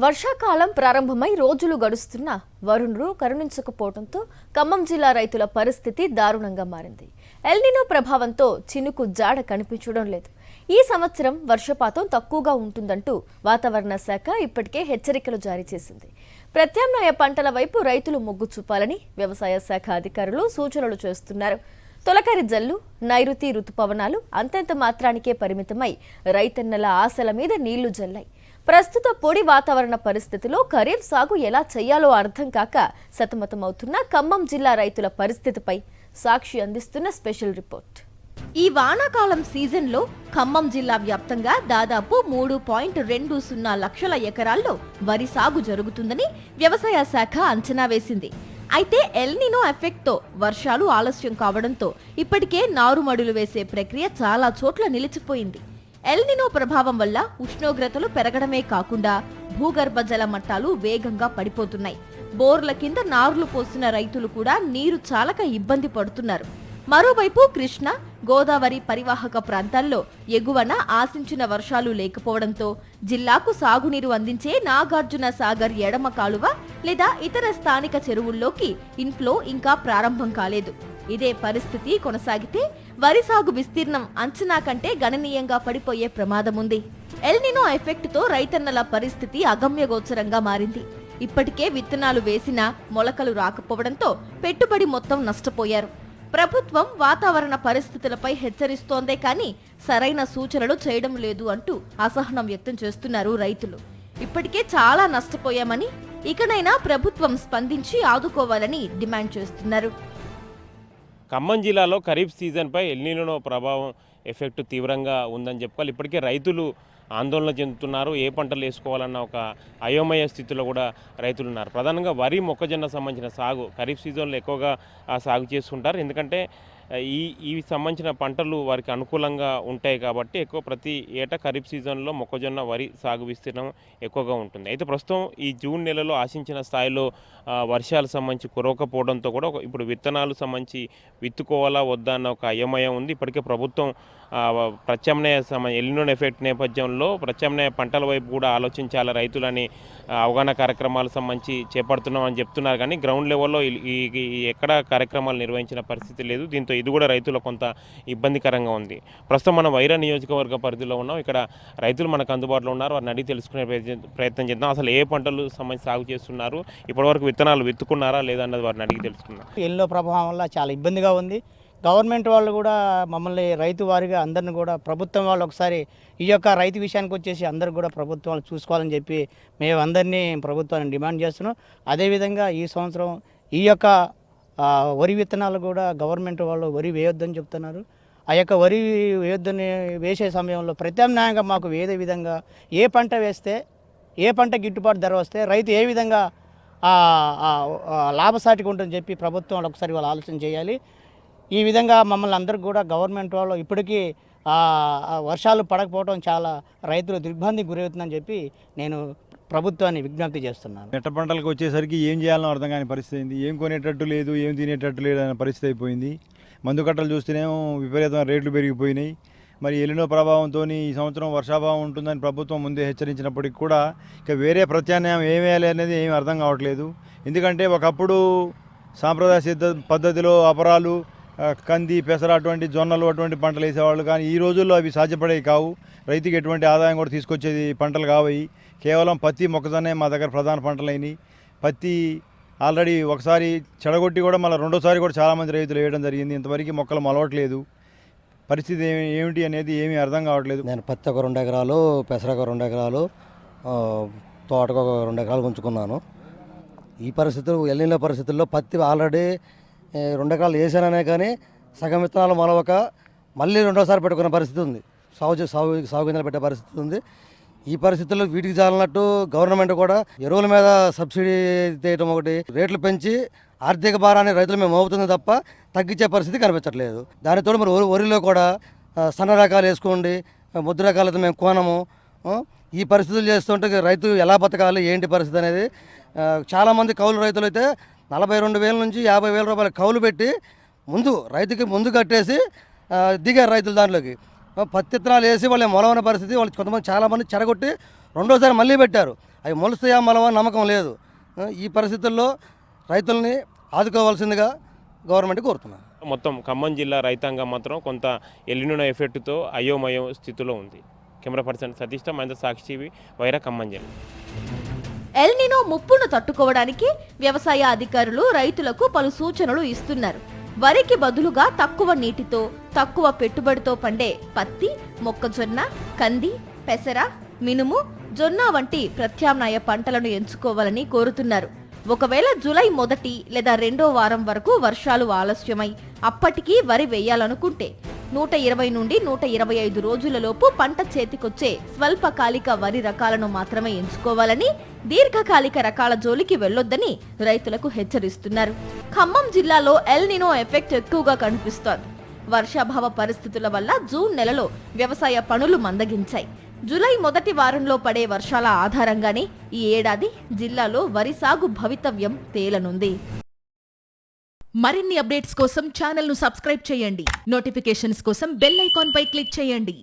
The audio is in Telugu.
వర్షాకాలం ప్రారంభమై రోజులు గడుస్తున్నా వరుణుడు కరుణించకపోవడంతో ఖమ్మం జిల్లా రైతుల పరిస్థితి దారుణంగా మారింది. ఎల్నినో ప్రభావంతో చినుకు జాడ కనిపించడం లేదు. ఈ సంవత్సరం వర్షపాతం తక్కువగా ఉంటుందంటూ వాతావరణ శాఖ ఇప్పటికే హెచ్చరికలు జారీ చేసింది. ప్రత్యామ్నాయ పంటల వైపు రైతులు మొగ్గు చూపాలని వ్యవసాయ శాఖ అధికారులు సూచనలు చేస్తున్నారు. తొలకరి జల్లు, నైరుతి రుతుపవనాలు అంతంత మాత్రానికే పరిమితమై రైతన్నల ఆశల మీద నీళ్లు జల్లాయి. ప్రస్తుత పొడి వాతావరణ పరిస్థితిలో ఖరీఫ్ సాగు ఎలా చేయాలో అర్థం కాక సతమతమవుతున్న ఖమ్మం జిల్లా రైతుల పరిస్థితిపై సాక్షి అందిస్తున్న స్పెషల్ రిపోర్ట్. ఈ వానాకాలం సీజన్లో ఖమ్మం జిల్లా వ్యాప్తంగా దాదాపు 3.20 లక్షల ఎకరాల్లో వరి సాగు జరుగుతుందని వ్యవసాయ శాఖ అంచనా వేసింది. అయితే ఎల్నినో ఎఫెక్ట్తో వర్షాలు ఆలస్యం కావడంతో ఇప్పటికే నారుమడులు వేసే ప్రక్రియ చాలా చోట్ల నిలిచిపోయింది. ఎల్నినో ప్రభావం వల్ల ఉష్ణోగ్రతలు పెరగడమే కాకుండా భూగర్భ జల మట్టాలు వేగంగా పడిపోతున్నాయి. బోర్ల కింద నారులు పోసిన రైతులు కూడా నీరు చాలక ఇబ్బంది పడుతున్నారు. మరోవైపు కృష్ణ, గోదావరి పరివాహక ప్రాంతాల్లో ఎగువన ఆశించిన వర్షాలు లేకపోవడంతో జిల్లాకు సాగునీరు అందించే నాగార్జున సాగర్ ఎడమ కాలువ లేదా ఇతర స్థానిక చెరువుల్లోకి ఇన్ఫ్లో ఇంకా ప్రారంభం కాలేదు. ఇదే పరిస్థితి కొనసాగితే వరి సాగు విస్తీర్ణం అంచనా కంటే గణనీయంగా పడిపోయే ప్రమాదముంది. ఎల్నినో ఎఫెక్ట్ తో రైతన్నల పరిస్థితి అగమ్యగోచరంగా మారింది. ఇప్పటికే విత్తనాలు వేసినా మొలకలు రాకపోవడంతో పెట్టుబడి మొత్తం నష్టపోయారు. ప్రభుత్వం వాతావరణ పరిస్థితులపై హెచ్చరిస్తోందే కానీ సరైన సూచనలు చేయడం లేదు అంటూ అసహనం వ్యక్తం చేస్తున్నారు రైతులు. ఇప్పటికే చాలా నష్టపోయామని ఇకనైనా ప్రభుత్వం స్పందించి ఆదుకోవాలని డిమాండ్ చేస్తున్నారు. ఖమ్మం జిల్లాలో ఖరీఫ్ సీజన్పై ఎల్నినో ప్రభావం ఎఫెక్ట్ తీవ్రంగా ఉందని చెప్పుకోవాలి. ఇప్పటికే రైతులు ఆందోళన చెందుతున్నారు. ఏ పంటలు వేసుకోవాలన్న ఒక అయోమయ స్థితిలో కూడా రైతులు ఉన్నారు. ప్రధానంగా వరి, మొక్కజొన్న సంబంధించిన సాగు ఖరీఫ్ సీజన్లో ఎక్కువగా సాగు చేసుకుంటారు. ఎందుకంటే ఈ సంబంధించిన పంటలు వారికి అనుకూలంగా ఉంటాయి కాబట్టి ఎక్కువ ప్రతి ఏటా ఖరీఫ్ సీజన్లో మొక్కజొన్న, వరి సాగు విస్తీర్ణం ఎక్కువగా ఉంటుంది. అయితే ప్రస్తుతం ఈ జూన్ నెలలో ఆశించిన స్థాయిలో వర్షాలు సంబంధించి కురవకపోవడంతో కూడా ఇప్పుడు విత్తనాలు సంబంధించి విత్తుకోవాలా వద్దా అన్న ఒక అయోమయం ఉంది. ఇప్పటికే ప్రభుత్వం ప్రత్యామ్నాయ ఎల్నినో ఎఫెక్ట్ నేపథ్యంలో ప్రత్యామ్నాయ పంటల వైపు కూడా ఆలోచించాలి రైతులని అవగాహన కార్యక్రమాలు సంబంధించి చేపడుతున్నామని చెప్తున్నారు. కానీ గ్రౌండ్ లెవెల్లో ఎక్కడ కార్యక్రమాలు నిర్వహించిన పరిస్థితి లేదు. దీంతో ఇది కూడా రైతులకు కొంత ఇబ్బందికరంగా ఉంది. ప్రస్తుతం మనం వైరా నియోజకవర్గ పరిధిలో ఉన్నాం. ఇక్కడ రైతులు మనకు అందుబాటులో ఉన్నారు. వారిని అడిగి తెలుసుకునే ప్రయత్నం చేద్దాం. అసలు ఏ పంటలు సంబంధించి సాగు చేస్తున్నారు, ఇప్పటివరకు విత్తనాలు విత్తుకున్నారా లేదా అన్నది వారిని అడిగి తెలుసుకున్నాం. ఎల్నినో ప్రభావం వల్ల చాలా ఇబ్బందిగా ఉంది. గవర్నమెంట్ వాళ్ళు కూడా మమ్మల్ని రైతు వారిగా అందరిని కూడా ప్రభుత్వం వాళ్ళు ఒకసారి ఈ యొక్క రైతు విషయానికి వచ్చేసి అందరూ కూడా ప్రభుత్వాలు చూసుకోవాలని చెప్పి మేము అందరినీ ప్రభుత్వాన్ని డిమాండ్ చేస్తున్నాం. అదేవిధంగా ఈ సంవత్సరం ఈ యొక్క వరి విత్తనాలు కూడా గవర్నమెంట్ వాళ్ళు వరి వేయొద్దని చెప్తున్నారు. ఆ యొక్క వరి వేయొద్దని వేసే సమయంలో ప్రత్యామ్నాయంగా మాకు వేరే విధంగా ఏ పంట వేస్తే ఏ పంట గిట్టుబాటు ధర వస్తే రైతు ఏ విధంగా లాభసాటిగా ఉంటుందని చెప్పి ప్రభుత్వం వాళ్ళు ఒకసారి వాళ్ళు ఆలోచన చేయాలి. ఈ విధంగా మమ్మల్ని అందరికీ కూడా గవర్నమెంట్ వాళ్ళు ఇప్పటికీ వర్షాలు పడకపోవడం చాలా రైతులు దిగ్భ్రాంతికి గురవుతుందని చెప్పి నేను ప్రభుత్వాన్ని విజ్ఞప్తి చేస్తున్నాను. మెట్ట పంటలకు వచ్చేసరికి ఏం చేయాలో అర్థం కాని పరిస్థితి అయింది. ఏం కొనేటట్టు లేదు, ఏం తినేటట్టు లేదు అనే పరిస్థితి అయిపోయింది. మందు కట్టలు చూస్తేనేమో విపరీతమైన రేట్లు పెరిగిపోయినాయి. మరి ఎల్నినో ప్రభావంతో ఈ సంవత్సరం వర్షాభావం ఉంటుందని ప్రభుత్వం ముందే హెచ్చరించినప్పటికీ కూడా ఇక వేరే ప్రత్యామ్నాయం ఏం వేయాలి అనేది ఏమీ అర్థం కావట్లేదు. ఎందుకంటే ఒకప్పుడు సాంప్రదాయ సిద్ధ పద్ధతిలో అపరాలు, కంది, పెసర అటువంటి జొన్నలు అటువంటి పంటలు వేసేవాళ్ళు. కానీ ఈ రోజుల్లో అవి సాధ్యపడేవి కావు. రైతుకి ఎటువంటి ఆదాయం కూడా తీసుకొచ్చేది పంటలు కావయి. కేవలం పత్తి, మొక్కజొన్నే మా దగ్గర ప్రధాన పంటలైనవి. పత్తి ఆల్రెడీ ఒకసారి చెడగొట్టి కూడా మళ్ళీ రెండోసారి కూడా చాలామంది రైతులు వేయడం జరిగింది. ఇంతవరకు మొక్కలు మొలవట్లేదు. పరిస్థితి ఏమిటి అనేది ఏమీ అర్థం కావట్లేదు. నేను పత్తి ఒక 2 ఎకరాలు, పెసర ఒక 2 ఎకరాలు, తోటకు ఒక 2 ఎకరాలు ఉంచుకున్నాను. ఈ పరిస్థితులు ఎల్నినో పరిస్థితుల్లో పత్తి ఆల్రెడీ 2 ఎకరాలు వేసాననే కానీ సగం విత్తనాలు మొలవక మళ్ళీ రెండోసారి పెట్టుకునే పరిస్థితి ఉంది. సాగు గింజలు పెట్టే పరిస్థితి ఉంది. ఈ పరిస్థితుల్లో వీటికి చాలినట్టు గవర్నమెంట్ కూడా ఎరువుల మీద సబ్సిడీ చేయడం ఒకటి, రేట్లు పెంచి ఆర్థిక భారాన్ని రైతుల మీద మోపుతుంది తప్ప తగ్గించే పరిస్థితి కనిపించట్లేదు. దానితో మరి వరిలో కూడా సన్న రకాలు వేసుకోండి, ముద్దు రకాలు అయితే మేము కోనము. ఈ పరిస్థితులు చేస్తుంటే రైతు ఎలా బతకాలి ఏంటి పరిస్థితి అనేది చాలామంది కౌలు రైతులు అయితే 42,000 నుంచి 50,000 రూపాయల కౌలు పెట్టి రైతుకి ముందు కట్టేసి దిగారు రైతులు దాంట్లోకి. పత్తి విత్తనాలు వేసి వాళ్ళు మొలవన పరిస్థితి, వాళ్ళు కొంతమంది చాలామంది చెడగొట్టి రెండోసారి మళ్ళీ పెట్టారు. అవి మొలుస్తాయా మలవా నమ్మకం లేదు. ఈ పరిస్థితుల్లో రైతుల్ని ఆదుకోవాల్సిందిగా గవర్నమెంట్ కోరుతున్నాను. మొత్తం ఖమ్మం జిల్లా రైతాంగం మాత్రం కొంత ఎల్నినో ఎఫెక్ట్తో అయోమయం స్థితిలో ఉంది. కెమెరా పర్సన్ సతీష్ తో మహేంద్ర సాక్షి టీవీ, వైరా, ఖమ్మం జిల్లా. ఎల్నినో ముప్పును తట్టుకోవడానికి వ్యవసాయ అధికారులు రైతులకు పలు సూచనలు ఇస్తున్నారు. వరికి బదులుగా తక్కువ నీటితో, తక్కువ పెట్టుబడితో పండే పత్తి, మొక్కజొన్న, కంది, పెసర, మినుము, జొన్న వంటి ప్రత్యామ్నాయ పంటలను ఎంచుకోవాలని కోరుతున్నారు. ఒకవేళ జూలై మొదటి లేదా రెండో వారం వరకు వర్షాలు ఆలస్యమై అప్పటికీ వరి వేయాలనుకుంటే 120 నుండి 125 రోజులలోపు పంట చేతికొచ్చే స్వల్పకాలిక వరి రకాలను మాత్రమే ఎంచుకోవాలని, దీర్ఘకాలిక రకాల జోలికి వెళ్లొద్దని రైతులకు హెచ్చరిస్తున్నారు. ఖమ్మం జిల్లాలో ఎల్నినో ఎఫెక్ట్ ఎక్కువగా కనిపిస్తోంది. వర్షాభావ పరిస్థితుల వల్ల జూన్ నెలలో వ్యవసాయ పనులు మందగించాయి. జూలై మొదటి వారంలో పడే వర్షాల ఆధారంగానే ఈ ఏడాది జిల్లాలో వరి సాగు భవితవ్యం తేలనుంది. మరిన్ని అప్డేట్స్ కోసం ఛానల్ ను సబ్స్క్రైబ్ చేయండి. నోటిఫికేషన్స్ కోసం బెల్ ఐకాన్ పై క్లిక్ చేయండి.